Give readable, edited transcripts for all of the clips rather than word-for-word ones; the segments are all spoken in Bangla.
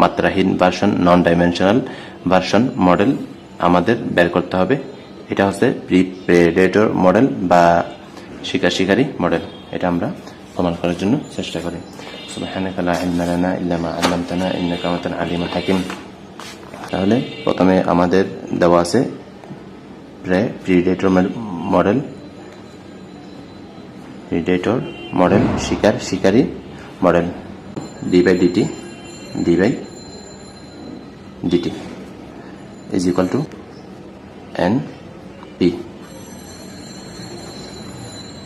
মাত্রাহীন ভার্সন, নন ডাইমেনশনাল ভার্সন মডেল আমাদের বের করতে হবে। এটা হচ্ছে প্রেডেটর মডেল বা শিকারী মডেল। এটা আমরা প্রমাণ করার জন্য চেষ্টা করি। সুবহানাকা লা ইলমা লানা ইল্লা মা আল্লামতানা ইন্নাকা আনতাল আলিমুল হাকিম। তাহলে প্রথমে আমাদের দেওয়া আছে প্রেডেটর মডেল শিকারী model d by dt is equal to NP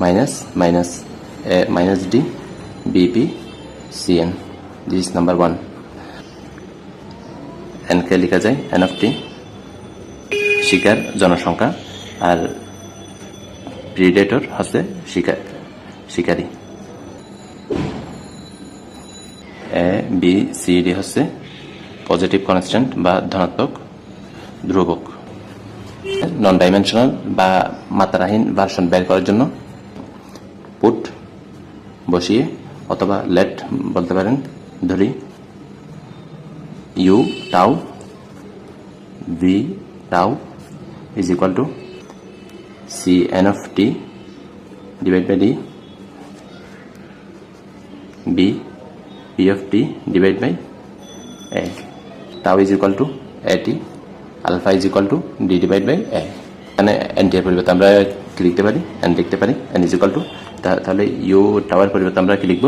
minus D BP CN. This is number 1. N কে লিখা যায় N of T, শিকার জনসংখ্যা, আর প্রিডেটর হচ্ছে শিকারী। A B C D হচ্ছে পজিটিভ কনস্ট্যান্ট বা ধনাত্মক ধ্রুবক। নন ডাইমেনশনাল বা মাত্রাহীন ভার্সন বের করার জন্য পুট বসিয়ে অথবা লেট বলতে পারেন ধরি u tau v tau is equal to c n of t divided by d b p of t divided by a. Tau is equal to at, alpha is equal to d divided by a. এখানে n এর পরিবর্তে আমরা কি লিখতে পারি? n লিখতে পারি। n is equal to, তাহলে u tau এর পরিবর্তে আমরা কি লিখব?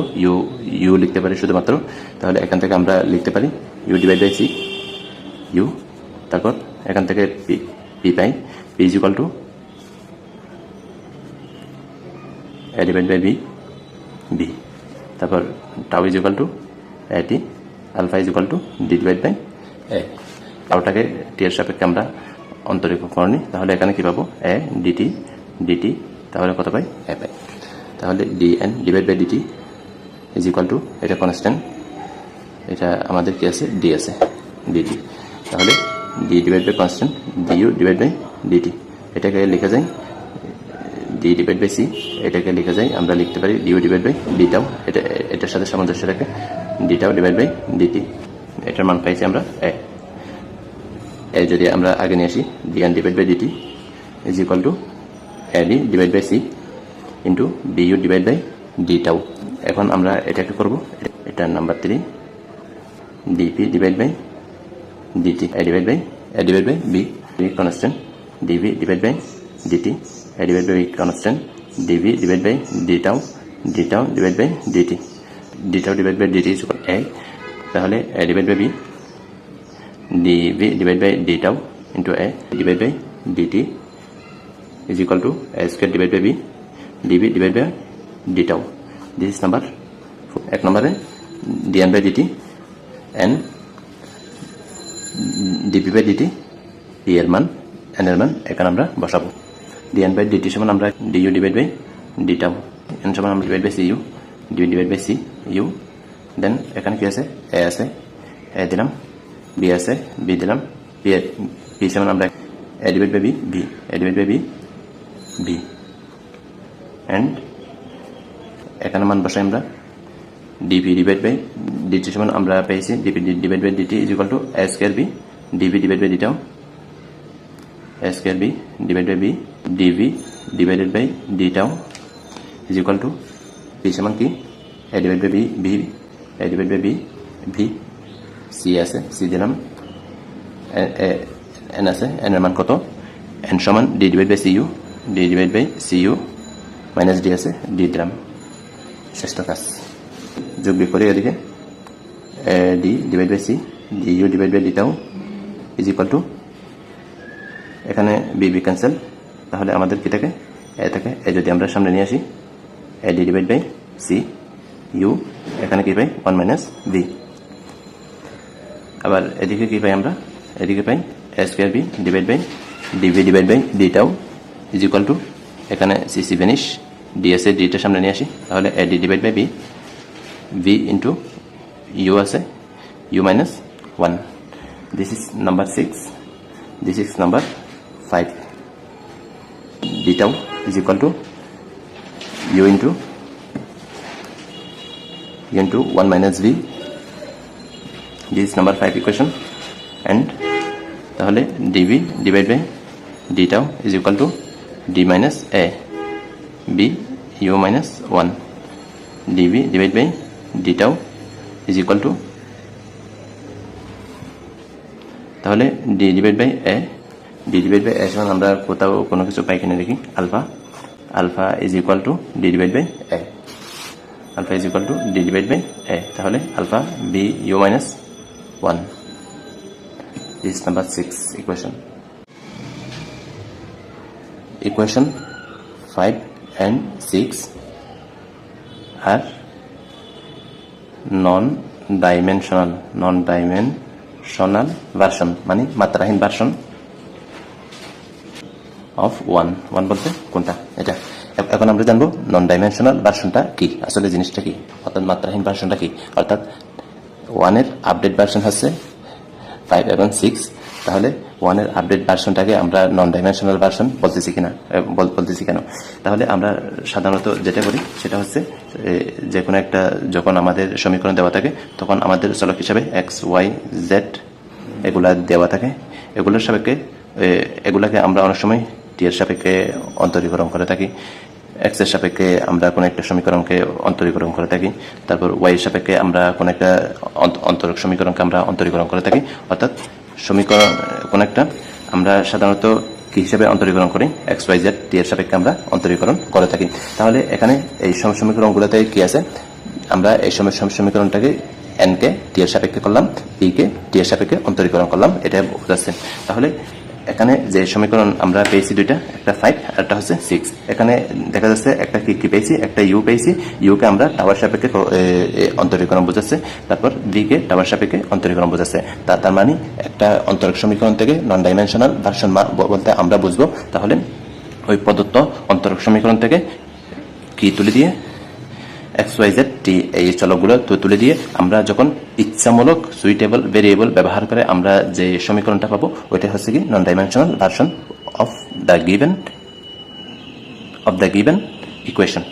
u লিখতে পারি শুধুমাত্র। তাহলে এখান থেকে আমরা লিখতে পারি u divided by c u, তারপর এখান থেকে p pi, p is equal to a divided by b, তারপর tau is equal to at, alpha is equal to d divided by a. টাউটাকে টি এর সাপেক্ষে আমরা অন্তরীকরণ করি, তাহলে এখানে কি পাবো? a dt, তাহলে কত পাই? a পাই। তাহলে dn divide by dt is equal to, এটা কনস্ট্যান্ট, এটা আমাদের কি আছে? d আছে, dt। তাহলে d divide by constant du divide by dt, এটাকে লেখা যায় d ডিভাইড বাই c, এটাকে লেখা যায়, আমরা লিখতে পারি du divide by d tau, এটার সাথে সামঞ্জস্য রেখে d tau divide by dt। এটার মান পাইছি আমরা a। যদি আমরা আগে নিয়ে আসি, dn divide by dt is equal to ad divide by c into du divide by d tau. এখন আমরা এটাকে করব, এটা number 3 dp divide by dt, a divide by b constant, dv divide by dt, a divide by constant, dv divide by d tau divide by dt, d tau divide by dt is equal a। তাহলে a divide by b dv divided by d tau into a divided by dt is equal to a square divided by b dv divided by d tau. This is number 4. এক নম্বরে dn by dt and dp by dt, p এর মান n এর মান এখানে আমরা বসাবো। dn by dt সমান আমরা du divided by d tau, n সমান আমরা divided by cu, dv divided by c u, দেন এখানে কি আছে? a আছে, a দিলাম, b আছে, b দিলাম, p সমান আমরা a divided by b, a divided by b and এখানে মান বসাই আমরা dp divided by dt সমান আমরা পেয়েছি dp divided by dt is equal to a square b dv divided by d tau, a square b divided by b dv divided by d tau is equal to p সমান কি? a divided by b, a divided by b v, c আছে, c দিলাম, n আছে, n এর মান কত? n সমান d divide by cu, d divide by cu minus d আছে, d দিলাম। শেষ কাজ যোগ বিয়োগ করে এদিকে d divide by c du divide by d tau is equal to, এখানে b ক্যান্সেল, তাহলে আমাদের কি থাকে? a থাকে। a যদি আমরা সামনে নিয়ে আসি, a d divide by c u, এখানে কি পাই? 1 মাইনাস v। আবার এদিকে কি পাই আমরা? এদিকে পাই a square b divide by dv divide by d tau is equal to, এখানে cc ভ্যানিশ, d আছে, d টা সামনে নিয়ে আসি, তাহলে ad divide by b, v into u আছে, u minus 1। This is number 6, this is number 5। d tau is equal to u into 1 minus v this number 5 equation and তাহলে d b divide by d tau is equal to d minus a b u minus 1 d b divide by d tau is equal to তাহলে ডি ডিভাইড বাই এ সমান আমরা কোথাও কোনো কিছু পাই কিনে দেখি alpha is equal to d divide by a alpha is equal to d divide by a তাহলে alpha b u minus 1 this number 6 equation 5 and 6 are non-dimensional version মানে মাত্রাহীন ভার্সন অফ 1 বলতে কোনটা এটা এখন আমরা জানবো নন ডাইমেনশনাল ভার্সনটা কি আসলে জিনিসটা কি অর্থাৎ মাত্রাহীন ভার্সনটা কি অর্থাৎ 1 এর আপডেট ভার্সন হচ্ছে 5 এবং 6 তাহলে 1 এর আপডেট ভার্সনটাকে আমরা নন ডাইমেনশনাল ভার্সন বলতেছি কেন তাহলে আমরা সাধারণত যেটা করি সেটা হচ্ছে যে কোনো একটা যখন আমাদের সমীকরণ দেওয়া থাকে তখন আমাদের চলক হিসাবে এক্স ওয়াই জেড এগুলা দেওয়া থাকে এগুলোর সাপেক্ষে এগুলাকে আমরা অনেক সময় টি এর সাপেক্ষে অন্তরীকরণ করে থাকি এক্স এর সাপেক্ষে আমরা কোনো একটা সমীকরণকে অন্তরীকরণ করে থাকি তারপর ওয়াই এর সাপেক্ষে আমরা কোনো একটা অন্তরক সমীকরণকে আমরা অন্তরীকরণ করে থাকি অর্থাৎ সমীকরণ কোন একটা আমরা সাধারণত কি হিসাবে অন্তরীকরণ করি এক্স ওয়াই জেড টি এর সাপেক্ষে আমরা অন্তরীকরণ করে থাকি তাহলে এখানে এই সমীকরণগুলোতে কি আছে আমরা এই সমীকরণটাকে এন কে টি এর সাপেক্ষে করলাম পি কে টি এর সাপেক্ষে অন্তরীকরণ করলাম এটা বোঝাচ্ছে তাহলে এখানে যে সমীকরণ আমরা পেয়েছি দুইটা একটা 5 আর একটা হচ্ছে 6 এখানে দেখা যাচ্ছে একটা কি পেয়েছি একটা ইউ পেয়েছি ইউ কে আমরা টাওয়ার সাপেক্ষে অন্তরীকরণ বোঝাচ্ছে তারপর ভি কে টাওয়ার সাপেক্ষে অন্তরীকরণ বোঝাচ্ছে তার মানে একটা অন্তরক সমীকরণ থেকে নন ডাইমেনশনাল ভার্সন বলতে আমরা বুঝবো তাহলে ওই প্রদত্ত অন্তরক সমীকরণ থেকে কি তুলে দিয়ে এক্স ওয়াই জেড টি এই চলকগুলো তুলে দিয়ে আমরা যখন ইচ্ছামূলক সুইটেবল ভেরিয়েবল ব্যবহার করে আমরা যে সমীকরণটা পাবো ওইটা হচ্ছে কি non dimensional version of the given equation